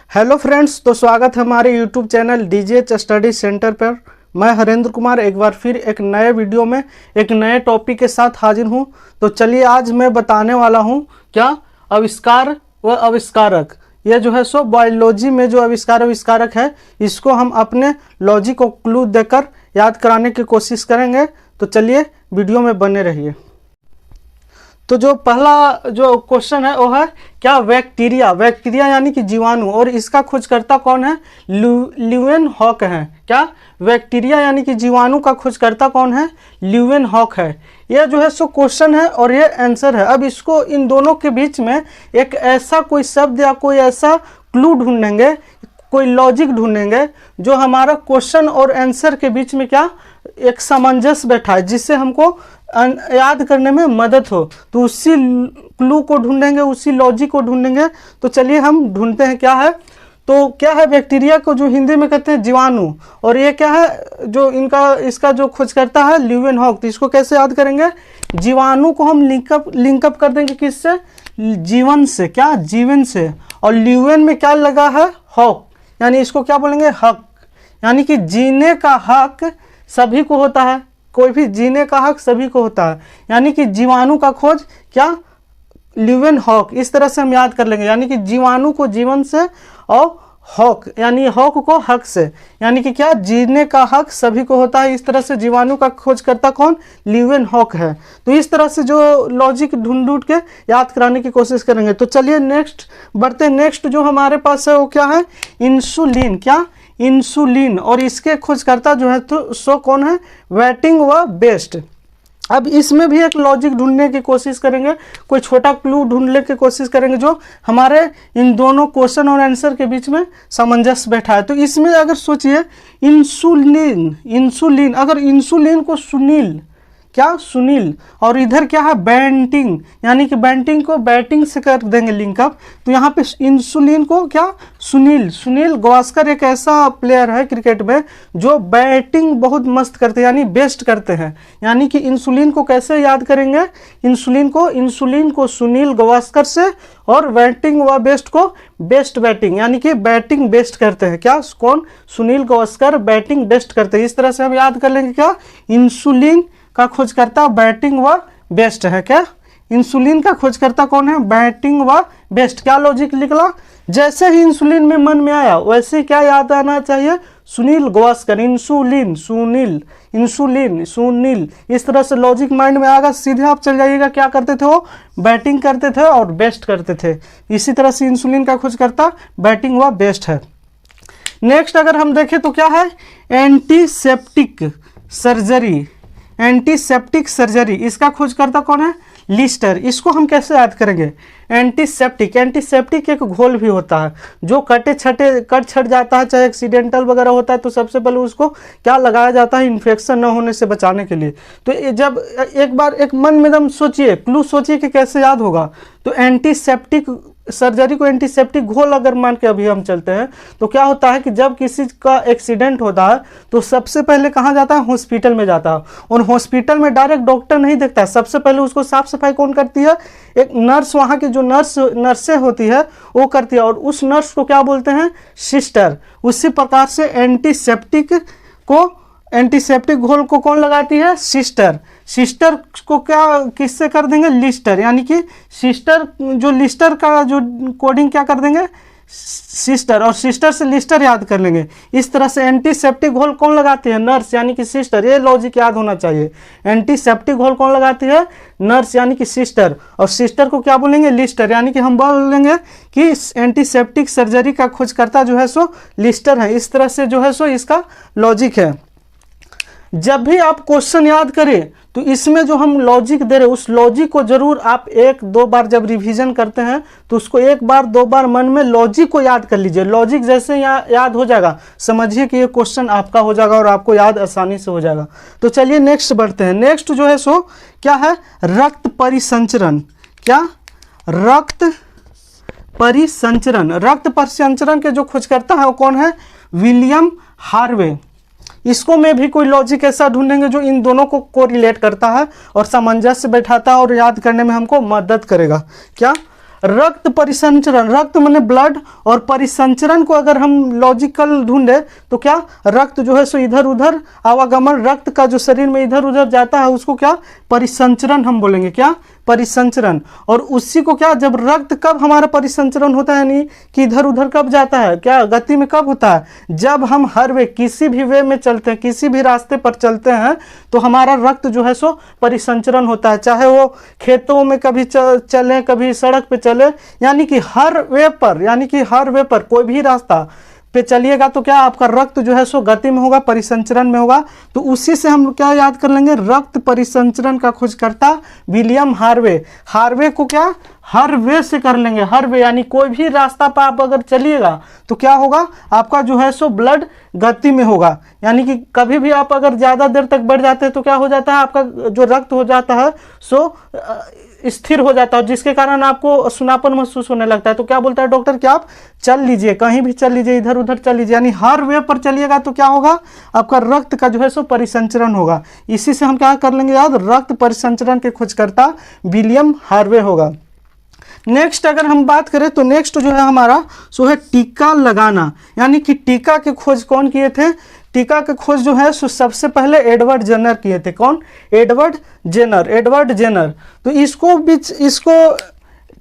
Hello friends, तो स्वागत है हमारे YouTube channel DGH study centre पर। मैं हरेंद्र कुमार एक बार फिर एक नए वीडियो में एक नए टॉपिक के साथ हाजिर हूं। तो चलिए आज मैं बताने वाला हूं क्या आविष्कार व आविष्कारक। ये जो है सो बायोलॉजी में जो आविष्कारक है, इसको हम अपने लॉजिक को क्लू देकर याद कराने की कोशिश करेंगे। तो चलिए वीडियो में बने रहिए। तो जो पहला जो क्वेश्चन है वो है क्या बैक्टीरिया यानी कि जीवाणु, और इसका खोजकर्ता कौन है? ल्यूवेनहॉक है। क्या बैक्टीरिया यानी कि जीवाणु का खोजकर्ता कौन है? ल्यूवेनहॉक है। यह जो है सो क्वेश्चन है और ये आंसर है। अब इसको इन दोनों के बीच में एक ऐसा कोई शब्द या कोई ऐसा क्लू ढूंढेंगे, कोई लॉजिक ढूंढेंगे जो हमारा क्वेश्चन और आंसर के बीच में क्या एक सामंजस्य बैठा है, जिससे हमको याद करने में मदद हो। तो उसी क्लू को ढूंढेंगे, उसी लॉजिक को ढूंढेंगे। तो चलिए हम ढूंढते हैं क्या है। तो क्या है बैक्टीरिया को जो हिंदी में कहते हैं जीवाणु, और ये क्या है जो इसका जो खोजकर्ता है ल्यूवेनहॉक। तो इसको कैसे याद करेंगे? जीवाणु को हम लिंकअप कर देंगे किससे? जीवन से। क्या? जीवन से। और ल्यूवेन में क्या लगा है? हॉक, यानी इसको क्या बोलेंगे? हक, यानी कि जीने का हक सभी को होता है। कोई भी जीने का हक सभी को होता है, यानी कि जीवाणु का खोज क्या? ल्यूवेनहॉक। इस तरह से हम याद कर लेंगे, यानी कि जीवाणु को जीवन से और हॉक यानी हॉक को हक से, यानी कि क्या? जीने का हक सभी को होता है। इस तरह से जीवाणु का खोजकर्ता कौन? ल्यूवेनहॉक है। तो इस तरह से जो लॉजिक ढूंढ के याद कराने की कोशिश करेंगे। तो चलिए नेक्स्ट बढ़ते हैं। नेक्स्ट जो हमारे पास है वो क्या है? इंसुलिन। क्या? इंसुलिन। और इसके खोजकर्ता जो है तो सो कौन है? वेटिंग व बेस्ट। अब इसमें भी एक लॉजिक ढूंढने की कोशिश करेंगे, कोई छोटा क्लू ढूंढने की कोशिश करेंगे जो हमारे इन दोनों क्वेश्चन और आंसर के बीच में सामंजस्य बैठा है। तो इसमें अगर सोचिए इंसुलिन, अगर इंसुलिन को सुनील, क्या? सुनील, और इधर क्या है? बैंटिंग, यानी कि बैंटिंग को बैटिंग से कर देंगे लिंकअप। तो यहाँ पे इंसुलिन को क्या? सुनील गावस्कर एक ऐसा प्लेयर है क्रिकेट में जो बैटिंग बहुत मस्त करते हैं, यानी बेस्ट करते हैं। यानी कि इंसुलिन को कैसे याद करेंगे? इंसुलिन को सुनील गावस्कर से, और बैटिंग व बेस्ट को बेस्ट बैटिंग, यानी कि बैटिंग बेस्ट करते हैं। क्या? कौन? सुनील गावस्कर बैटिंग बेस्ट करते हैं। इस तरह से हम याद कर लेंगे क्या? इंसुलिन का खोजकर्ता बैटिंग व बेस्ट है। क्या? इंसुलिन का खोजकर्ता कौन है? बैटिंग व बेस्ट। क्या लॉजिक निकला? जैसे ही इंसुलिन में मन में आया वैसे क्या याद आना चाहिए? सुनील गावस्कर, इंसुलिन, सुनील। इस तरह से लॉजिक माइंड में आएगा, सीधे आप चल जाइएगा। क्या करते थे वो? बैटिंग करते थे और बेस्ट करते थे। इसी तरह से इंसुलिन का खोजकर्ता बैटिंग व बेस्ट है। नेक्स्ट अगर हम देखें तो क्या है? Antiseptic surgery. इसका खोजकर्ता कौन है? लिस्टर। इसको हम कैसे याद करेंगे? एंटीसेप्टिक एक घोल भी होता है जो कट छट जाता है, चाहे एक्सीडेंटल वगैरह होता है, तो सबसे पहले उसको क्या लगाया जाता है? इन्फेक्शन न होने से बचाने के लिए। तो जब एक बार एक मन में एकदम सोचिए, क्लू सोचिए कि कैसे याद होगा। तो एंटीसेप्टिक सर्जरी को एंटीसेप्टिक घोल अगर मान के अभी हम चलते हैं तो क्या होता है कि जब किसी का एक्सीडेंट होता है तो सबसे पहले कहाँ जाता है? हॉस्पिटल में जाता है। और हॉस्पिटल में डायरेक्ट डॉक्टर नहीं देखता है, सबसे पहले उसको साफ सफाई कौन करती है? एक नर्स, वहाँ की जो नर्सें होती है वो करती है, और उस नर्स को क्या बोलते हैं? सिस्टर। उसी प्रकार से एंटीसेप्टिक घोल को कौन लगाती है? सिस्टर को क्या किससे कर देंगे? लिस्टर, यानी कि सिस्टर, जो लिस्टर का जो कोडिंग क्या कर देंगे? सिस्टर, और सिस्टर से लिस्टर याद कर लेंगे। इस तरह से एंटीसेप्टिक घोल कौन लगाती है? नर्स, यानी कि सिस्टर। ये लॉजिक याद होना चाहिए। एंटीसेप्टिक घोल कौन लगाती है? नर्स, यानी कि सिस्टर, और सिस्टर को क्या बोलेंगे? लिस्टर, यानी कि हम बोलेंगे कि एंटीसेप्टिक सर्जरी का खोजकर्ता जो है सो लिस्टर है। इस तरह से जो है सो इसका लॉजिक है। जब भी आप क्वेश्चन याद करें तो इसमें जो हम लॉजिक दे रहे हैं उस लॉजिक को जरूर आप एक दो बार जब रिवीजन करते हैं तो उसको एक बार दो बार मन में लॉजिक को याद कर लीजिए। लॉजिक जैसे याद हो जाएगा, समझिए कि ये क्वेश्चन आपका हो जाएगा और आपको याद आसानी से हो जाएगा। तो चलिए नेक्स्ट बढ़ते हैं। नेक्स्ट जो है सो क्या है? रक्त परिसंचरण। क्या? रक्त परिसंचरण के जो खोजकर्ता है वो कौन है? William Harvey. इसको में भी कोई लॉजिक ऐसा ढूंढेंगे जो इन दोनों को रिलेट करता है और सामंजस्य बैठाता है और याद करने में हमको मदद करेगा। क्या? रक्त परिसंचरण, रक्त माने ब्लड, और परिसंचरण को अगर हम लॉजिकल ढूंढे तो क्या, रक्त जो है सो इधर उधर आवागमन, रक्त का जो शरीर में इधर उधर जाता है उसको क्या, परिसंचरण हम बोलेंगे, क्या, परिसंचरण। और उसी को क्या, जब रक्त कब हमारा परिसंचरण होता है, यानी कि इधर उधर कब जाता है, क्या गति में कब होता है, जब हम हर वे किसी भी वे में चलते हैं, किसी भी रास्ते पर चलते हैं तो हमारा रक्त जो है सो परिसंचरण होता है, चाहे वो खेतों में कभी चले, कभी सड़क पे चले, यानी कि हर वे पर, यानी कि हर वे पर कोई भी रास्ता पे चलिएगा तो क्या आपका रक्त जो है सो गति में होगा, परिसंचरण में होगा। तो उसी से हम क्या याद कर लेंगे, रक्त परिसंचरण का खोजकर्ता विलियम हार्वे। हार्वे को क्या, हर वे से कर लेंगे, हर वे यानी कोई भी रास्ता पर आप अगर चलिएगा तो क्या होगा, आपका जो है सो ब्लड गति में होगा, यानी कि कभी भी आप अगर ज़्यादा देर तक बढ़ जाते हैं तो क्या हो जाता है, आपका जो रक्त हो जाता है सो स्थिर हो जाता है, जिसके कारण आपको सुनापन महसूस होने लगता है। तो क्या बोलता है डॉक्टर कि आप चल लीजिए, कहीं भी चल लीजिए, इधर उधर चल लीजिए, यानी हर वे पर चलिएगा तो क्या होगा, आपका रक्त का जो है सो परिसंचरण होगा। इसी से हम क्या कर लेंगे याद, रक्त परिसंचरण के खोजकर्ता विलियम हार्वे होगा। नेक्स्ट अगर हम बात करें तो नेक्स्ट जो है हमारा सो है टीका लगाना, यानी कि टीका के खोज कौन किए थे, टीका के खोज जो है सो सबसे पहले एडवर्ड जेनर किए थे। कौन, एडवर्ड जेनर। तो इसको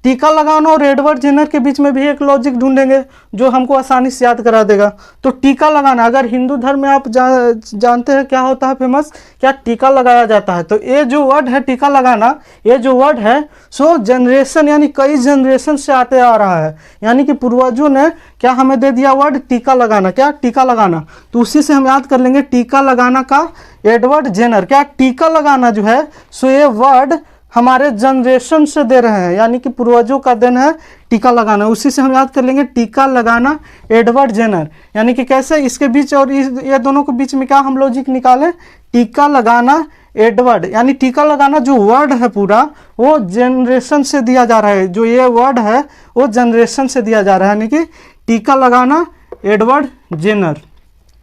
टीका लगाना और एडवर्ड जेनर के बीच में भी एक लॉजिक ढूंढेंगे जो हमको आसानी से याद करा देगा। तो टीका लगाना, अगर हिंदू धर्म में आप जानते हैं क्या होता है फेमस, क्या टीका लगाया जाता है। तो ये जो वर्ड है टीका लगाना, ये जो वर्ड है सो जनरेशन यानी कई जनरेशन से आते आ रहा है, यानी कि पूर्वजों ने क्या हमें दे दिया वर्ड टीका लगाना, क्या, टीका लगाना। तो उसी से हम याद कर लेंगे टीका लगाना का एडवर्ड जेनर। क्या, टीका लगाना जो है सो ये वर्ड हमारे जनरेशन से दे रहे हैं, यानी कि पूर्वजों का देन है टीका लगाना। उसी से हम याद कर लेंगे टीका लगाना एडवर्ड जेनर, यानी कि कैसे, इसके बीच और ये दोनों के बीच में क्या हम लॉजिक निकालें, टीका लगाना एडवर्ड, यानी टीका लगाना जो वर्ड है पूरा वो जनरेशन से दिया जा रहा है, जो ये वर्ड है वो जनरेशन से दिया जा रहा है, यानी कि टीका लगाना एडवर्ड जेनर।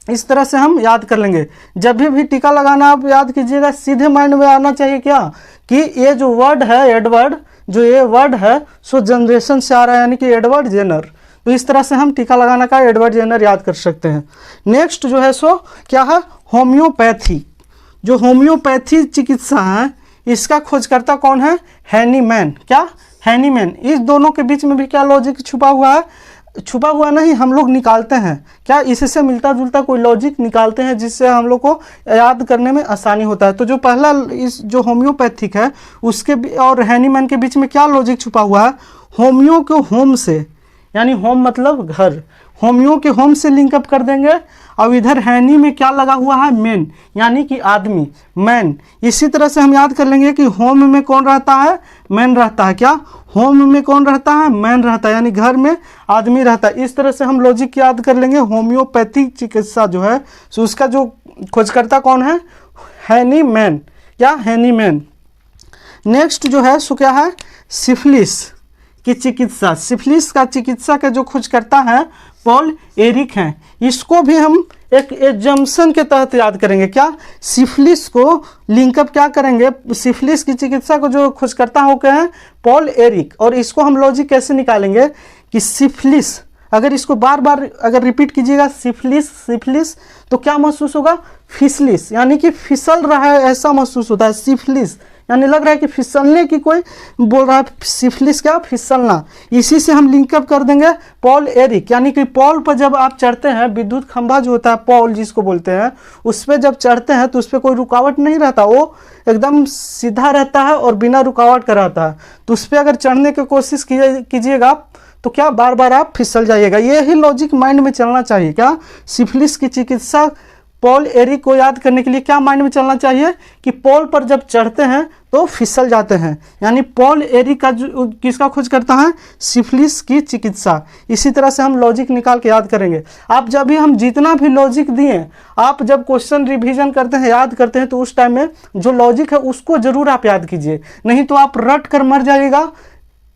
इस तरह से हम याद कर लेंगे। जब भी टीका लगाना आप याद कीजिएगा, सीधे माइंड में आना चाहिए क्या, कि ये जो वर्ड है एडवर्ड, जो ये वर्ड है सो जनरेशन से आ रहा है, यानी कि एडवर्ड जेनर। तो इस तरह से हम टीका लगाना का एडवर्ड जेनर याद कर सकते हैं। नेक्स्ट जो है सो क्या है, होम्योपैथी। जो होम्योपैथी चिकित्सा है इसका खोजकर्ता कौन है, हैनीमैन। क्या, हैनीमैन। इस दोनों के बीच में भी क्या लॉजिक छुपा हुआ है, छुपा हुआ नहीं, हम लोग निकालते हैं, क्या इससे मिलता जुलता कोई लॉजिक निकालते हैं जिससे हम लोग को याद करने में आसानी होता है। तो जो पहला इस जो होम्योपैथिक है उसके और हैनीमैन के बीच में क्या लॉजिक छुपा हुआ है, होम्यो के होम से, यानी होम मतलब घर, होम्यो के होम से लिंकअप कर देंगे। और इधर हैनी में क्या लगा हुआ है, मैन, यानी कि आदमी, मैन। इसी तरह से हम याद कर लेंगे कि होम में कौन रहता है, मैन रहता है। क्या, होम में कौन रहता है, मैन रहता है, यानी घर में आदमी रहता है। इस तरह से हम लॉजिक याद कर लेंगे। होम्योपैथिक चिकित्सा जो है सो उसका जो खोजकर्ता कौन है, हैनीमैन। क्या, हैनीमैन। नेक्स्ट जो है सो क्या है, सिफिलिस की चिकित्सा। सिफिलिस का चिकित्सा के जो खोजकर्ता है पॉल एरिक हैं। इसको भी हम एक एजम्पशन के तहत याद करेंगे। क्या, सिफिलिस को लिंकअप क्या करेंगे, सिफिलिस की चिकित्सा को जो खोजकर्ता होकर हैं पॉल एरिक। और इसको हम लॉजिक कैसे निकालेंगे कि सिफिलिस, अगर इसको बार बार अगर रिपीट कीजिएगा सिफिलिस सिफिलिस तो क्या महसूस होगा, फिसलिस, यानी कि फिसल रहा है ऐसा महसूस होता है। सिफिलिस यानी लग रहा है कि फिसलने की कोई बोल रहा है, सिफिलिस क्या, फिसलना। इसी से हम लिंकअप कर देंगे पॉल एरिक, यानी कि पॉल पर जब आप चढ़ते हैं, विद्युत खंभा जो होता है पॉल जिसको बोलते हैं, उस पर जब चढ़ते हैं तो उस पर कोई रुकावट नहीं रहता, वो एकदम सीधा रहता है और बिना रुकावट का रहता है। तो उस पर अगर चढ़ने की कोशिश कीजिएगा तो क्या बार बार आप फिसल जाइएगा। ये ही लॉजिक माइंड में चलना चाहिए। क्या, सिफिलिस की चिकित्सा पॉल एरिक को याद करने के लिए क्या माइंड में चलना चाहिए कि पॉल पर जब चढ़ते हैं तो फिसल जाते हैं, यानी पॉल एरिक का जो किसका खोज करता है, सिफिलिस की चिकित्सा। इसी तरह से हम लॉजिक निकाल के याद करेंगे। आप जब भी हम जितना भी लॉजिक दिए, आप जब क्वेश्चन रिवीजन करते हैं, याद करते हैं, तो उस टाइम में जो लॉजिक है उसको जरूर आप याद कीजिए, नहीं तो आप रट कर मर जाइएगा।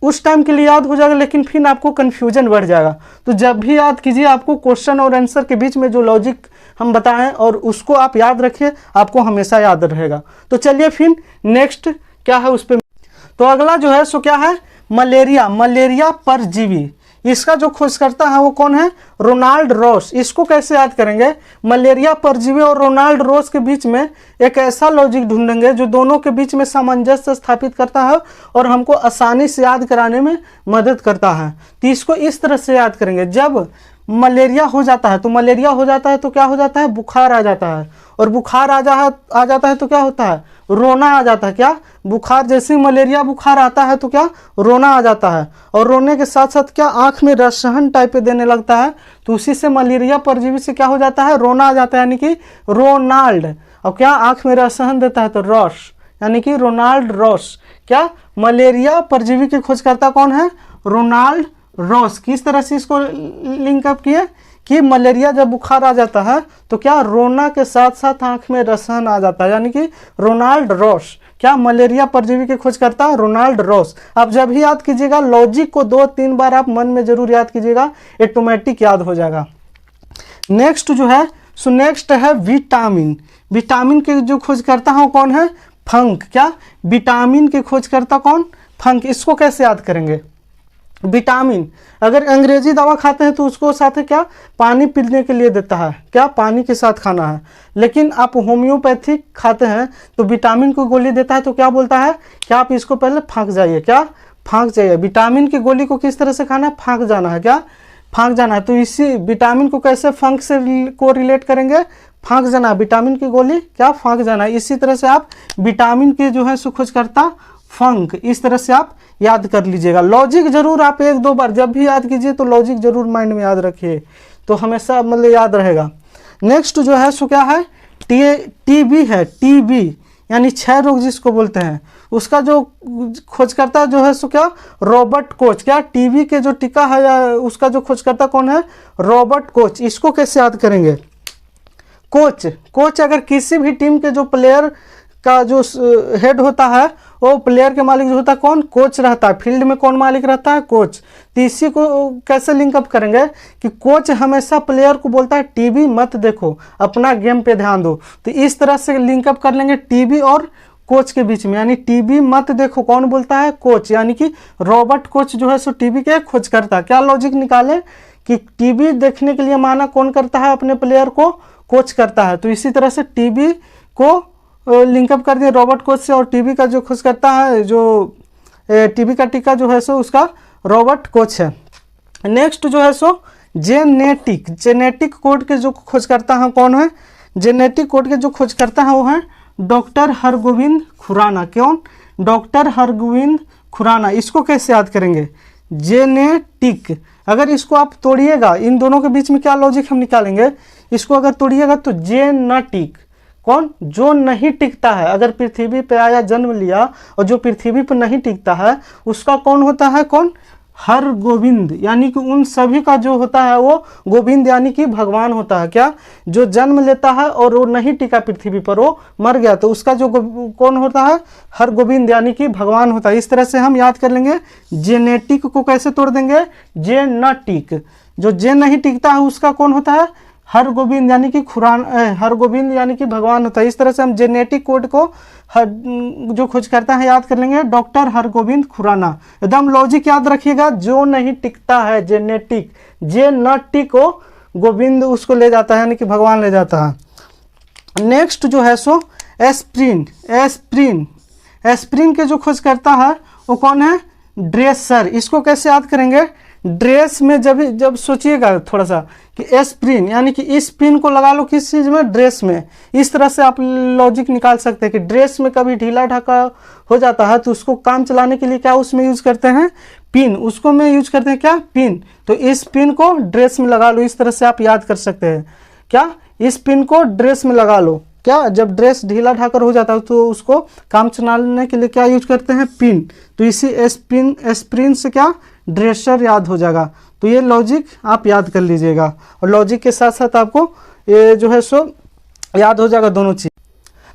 उस टाइम के लिए याद हो जाएगा लेकिन फिर आपको कन्फ्यूजन बढ़ जाएगा। तो जब भी याद कीजिए, आपको क्वेश्चन और आंसर के बीच में जो लॉजिक हम बताएं और उसको आप याद रखिए, आपको हमेशा याद रहेगा। तो चलिए फिर नेक्स्ट क्या है उस पर। तो अगला जो है सो क्या है, मलेरिया, मलेरिया परजीवी, इसका जो खोजकर्ता है वो कौन है? Ronald Ross. इसको कैसे याद करेंगे? मलेरिया परजीवी और रोनाल्ड रॉस के बीच में एक ऐसा लॉजिक ढूंढेंगे जो दोनों के बीच में सामंजस्य स्थापित करता है और हमको आसानी से याद कराने में मदद करता है। तो इसको इस तरह से याद करेंगे, जब मलेरिया हो जाता है तो मलेरिया हो जाता है तो क्या हो जाता है? बुखार आ जाता है, और बुखार आ जाता है तो क्या होता है? रोना आ जाता है। क्या? बुखार, जैसे मलेरिया बुखार आता है तो क्या? रोना आ जाता है, और रोने के साथ साथ क्या? आंख में रसहन टाइप पे देने लगता है, तो उसी से मलेरिया परजीवी से क्या हो जाता है? रोना आ जाता है, यानी कि रोनाल्ड। और क्या? आंख में रसहन देता है तो रॉस, यानी कि रोनाल्ड रॉस। क्या? मलेरिया परजीवी के खोजकर्ता कौन है? Ronald Ross. किस तरह से इसको लिंकअप किए कि मलेरिया जब बुखार आ जाता है तो क्या? रोना के साथ साथ आंख में रसहन आ जाता है, यानी कि रोनाल्ड रॉस। क्या? मलेरिया परजीवी के खोजकर्ता रोनाल्ड रॉस। आप जब भी याद कीजिएगा, लॉजिक को 2-3 बार आप मन में जरूर याद कीजिएगा, ऑटोमेटिक याद हो जाएगा। नेक्स्ट जो है सो नेक्स्ट है विटामिन। विटामिन के जो खोजकर्ता है कौन है? फंक। क्या? विटामिन के खोजकर्ता कौन? फंक। इसको कैसे याद करेंगे? विटामिन, अगर अंग्रेजी दवा खाते हैं तो उसको साथ है क्या? पानी पीने के लिए देता है। क्या? पानी के साथ खाना है। लेकिन आप होम्योपैथिक खाते हैं तो विटामिन को गोली देता है तो क्या बोलता है? क्या आप इसको पहले फाँक जाइए। क्या? फाँक जाइए। विटामिन की गोली को किस तरह से खाना है? फाँक जाना है। क्या? फाँक जाना है। तो इसी विटामिन को कैसे फंक से को रिलेट करेंगे? फाँक जाना। विटामिन की गोली क्या? फाँक जाना। इसी तरह से आप विटामिन के जो है सो खोजकर्ता फंक, इस तरह से आप याद कर लीजिएगा। लॉजिक जरूर आप 1-2 बार जब भी याद कीजिए तो लॉजिक जरूर माइंड में याद रखिए, तो हमेशा मतलब याद रहेगा। नेक्स्ट जो है सो क्या है? टीबी है। टीबी यानी क्षय रोग जिसको बोलते हैं, उसका जो खोजकर्ता जो है सो क्या? Robert Koch. क्या? टीबी के जो टीका है या उसका जो खोजकर्ता कौन है? Robert Koch. इसको कैसे याद करेंगे? कोच, कोच अगर किसी भी टीम के जो प्लेयर का जो हेड होता है वो प्लेयर के मालिक जो होता है कौन? कोच रहता है। फील्ड में कौन मालिक रहता है? कोच। तो इसी को कैसे लिंकअप करेंगे कि कोच हमेशा प्लेयर को बोलता है टीवी मत देखो, अपना गेम पे ध्यान दो। तो इस तरह से लिंकअप कर लेंगे टीवी और कोच के बीच में, यानी टीवी मत देखो कौन बोलता है? कोच, यानी कि रॉबर्ट कोच जो है सो टीवी के खोज करता। क्या लॉजिक निकाले कि टीवी देखने के लिए माना कौन करता है? अपने प्लेयर को कोच करता है। तो इसी तरह से टीवी को लिंकअप कर दिया रॉबर्ट कोच से, और टीवी का जो खोज करता है, जो टीवी का टीका जो है सो उसका रॉबर्ट कोच है। नेक्स्ट जो है सो जेनेटिक। जेनेटिक कोड के जो खोज करता है कौन है? जेनेटिक कोड के जो खोज करता है वो है डॉक्टर हरगोविंद खुराना। कौन? डॉक्टर हरगोविंद खुराना। इसको कैसे याद करेंगे? जेनेटिक। अगर इसको आप तोड़िएगा, इन दोनों के बीच में क्या लॉजिक हम निकालेंगे? इसको अगर तोड़िएगा तो जेनेटिक कौन? जो नहीं टिकता है, अगर पृथ्वी पे आया जन्म लिया और जो पृथ्वी पर नहीं टिकता है उसका कौन होता है? कौन? हर गोविंद, यानी कि उन सभी का जो होता है वो गोविंद यानी कि भगवान होता है। क्या? जो जन्म लेता है और वो नहीं टिका पृथ्वी पर, वो मर गया, तो उसका जो कौन होता है? हर गोविंद यानी कि भगवान होता है। इस तरह से हम याद कर लेंगे। जेनेटिक को कैसे तोड़ देंगे? जेनेटिक। जो जे नहीं टिकता है उसका कौन होता है? हर गोविंद यानी कि हर गोविंद यानी कि भगवान होता है। इस तरह से हम जेनेटिक कोड को जो खोज करता है याद कर लेंगे डॉक्टर हरगोविंद खुराना। एकदम लॉजिक याद रखिएगा। जो नहीं टिकता है जेनेटिक, जेनेटिक को गोविंद उसको ले जाता है, यानी कि भगवान ले जाता है। नेक्स्ट जो है सो एस्प्रिन। एस्प्रिन, एस्प्रिन के जो खोज करता है वो कौन है? ड्रेसर। इसको कैसे याद करेंगे? ड्रेस में जब सोचिएगा थोड़ा सा कि एस्प्रिन यानी कि इस पिन को लगा लो किस चीज़ में? ड्रेस में। इस तरह से आप लॉजिक निकाल सकते हैं कि ड्रेस में कभी ढीला ढाका हो जाता है तो उसको काम चलाने के लिए क्या उसमें यूज करते हैं? पिन। उसको में यूज करते हैं क्या? पिन। तो इस पिन को ड्रेस में लगा लो, इस तरह से आप याद कर सकते हैं। क्या? इस पिन को ड्रेस में लगा लो। क्या? जब ड्रेस ढीला ढाकर हो जाता है तो उसको काम चलाने के लिए क्या यूज करते हैं? पिन। तो इसी एस्प्रिन से क्या? ड्रेसर याद हो जाएगा। तो ये लॉजिक आप याद कर लीजिएगा, और लॉजिक के साथ साथ आपको ये जो है सो याद हो जाएगा दोनों चीज।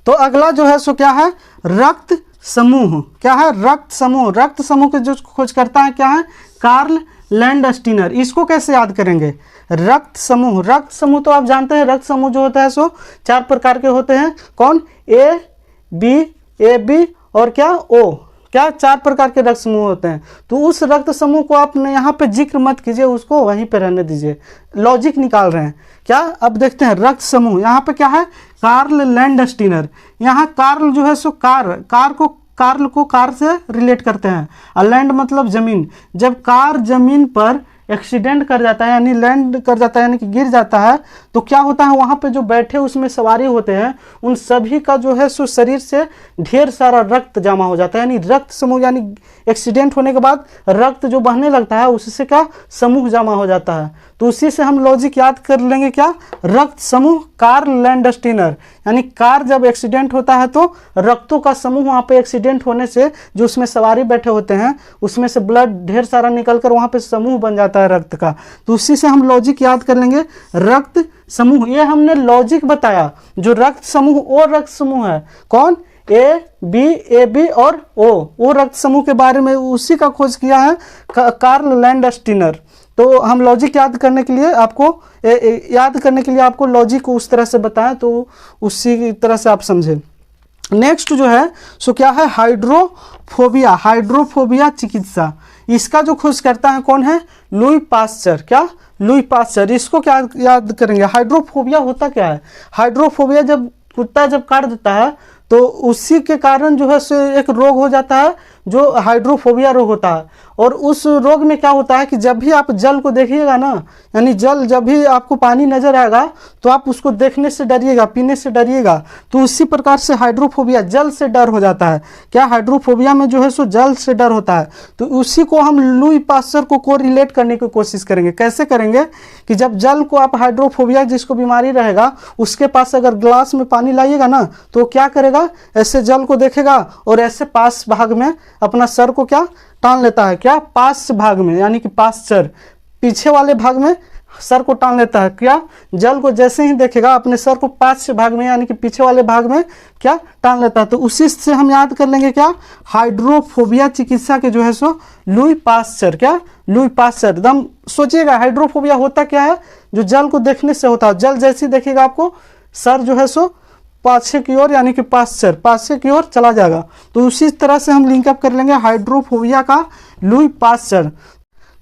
तो अगला जो है सो क्या है? रक्त समूह। क्या है? रक्त समूह। रक्त समूह के जो खोज करता है क्या है? Karl Landsteiner. इसको कैसे याद करेंगे? रक्त समूह। रक्त समूह तो आप जानते हैं, रक्त समूह जो होता है सो 4 प्रकार के होते हैं। कौन? ए बी और क्या? ओ। क्या 4 प्रकार के रक्त समूह होते हैं। तो उस रक्त समूह को आप यहाँ पे जिक्र मत कीजिए, उसको वहीं पे रहने दीजिए, लॉजिक निकाल रहे हैं क्या। अब देखते हैं रक्त समूह, यहाँ पे क्या है, कार्ल लैंडस्टीनर। यहाँ कार्ल जो है सो कार्ल को कार से रिलेट करते हैं, और लैंड मतलब जमीन। जब कार जमीन पर एक्सीडेंट कर जाता है यानी लैंड कर जाता है यानी कि गिर जाता है, तो क्या होता है, वहाँ पे जो बैठे उसमें सवारी होते हैं उन सभी का जो है सो शरीर से ढेर सारा रक्त जमा हो जाता है। यानी रक्त समूह, यानी एक्सीडेंट होने के बाद रक्त जो बहने लगता है उससे क्या समूह जमा हो जाता है। तो उसी से हम लॉजिक याद कर लेंगे क्या, रक्त समूह कार्ल लैंडस्टीनर। यानी कार जब एक्सीडेंट होता है तो रक्तों का समूह वहाँ पे एक्सीडेंट होने से जो उसमें सवारी बैठे होते हैं उसमें से ब्लड ढेर सारा निकल कर वहाँ पे समूह बन जाता है रक्त का। तो उसी से हम लॉजिक याद कर लेंगे, रक्त समूह। ये हमने लॉजिक बताया। जो रक्त समूह वो रक्त समूह है कौन, ए बी और ओ, वो रक्त समूह के बारे में उसी का खोज किया है कार्ल लैंडस्टीनर। तो हम लॉजिक याद करने के लिए आपको लॉजिक को उस तरह से बताएं तो उसी तरह से आप समझें। नेक्स्ट जो है सो क्या है, हाइड्रोफोबिया चिकित्सा। इसका जो खोज करता है कौन है, लुई पास्चर। क्या, लुई पास्चर। इसको क्या याद करेंगे, हाइड्रोफोबिया होता क्या है। हाइड्रोफोबिया जब कुत्ता जब काट देता है तो उसी के कारण जो है सो एक रोग हो जाता है जो हाइड्रोफोबिया रोग होता है। और उस रोग में क्या होता है कि जब भी आप जल को देखिएगा ना, यानी जल जब भी आपको पानी नजर आएगा तो आप उसको देखने से डरिएगा, पीने से डरिएगा। तो उसी प्रकार से हाइड्रोफोबिया, जल से डर हो जाता है। क्या, हाइड्रोफोबिया में जो है सो जल से डर होता है। तो उसी को हम लुई पास्चर को रिलेट करने की कोशिश करेंगे। कैसे करेंगे कि जब जल को आप, हाइड्रोफोबिया जिसको बीमारी रहेगा उसके पास अगर ग्लास में पानी लाइएगा ना तो क्या करेगा, ऐसे जल को देखेगा और ऐसे पास भाग में अपना सर को क्या टान लेता है, क्या, पास भाग में, यानी कि पास्चर पीछे वाले भाग में सर को टान लेता है। क्या, जल को जैसे ही देखेगा अपने सर को पास भाग में यानी कि पीछे वाले भाग में क्या टान लेता है। तो उसी से हम याद कर लेंगे क्या, हाइड्रोफोबिया चिकित्सा के जो है सो लुई पास्चर। क्या, लुई पास्चर। एकदम सोचिएगा हाइड्रोफोबिया होता क्या है, जो जल को देखने से होता है। जल जैसे ही देखेगा आपको सर जो है सो पाछे की ओर यानी कि पाछे की ओर चला जाएगा। तो उसी तरह से हम लिंकअप कर लेंगे हाइड्रोफोबिया का लुई पास्चर।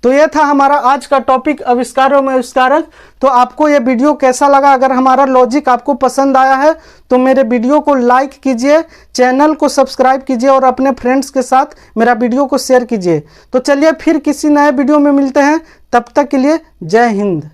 तो ये था हमारा आज का टॉपिक, आविष्कारों में आविष्कारक। तो आपको ये वीडियो कैसा लगा, अगर हमारा लॉजिक आपको पसंद आया है तो मेरे वीडियो को लाइक कीजिए, चैनल को सब्सक्राइब कीजिए और अपने फ्रेंड्स के साथ मेरा वीडियो को शेयर कीजिए। तो चलिए फिर किसी नए वीडियो में मिलते हैं, तब तक के लिए जय हिंद।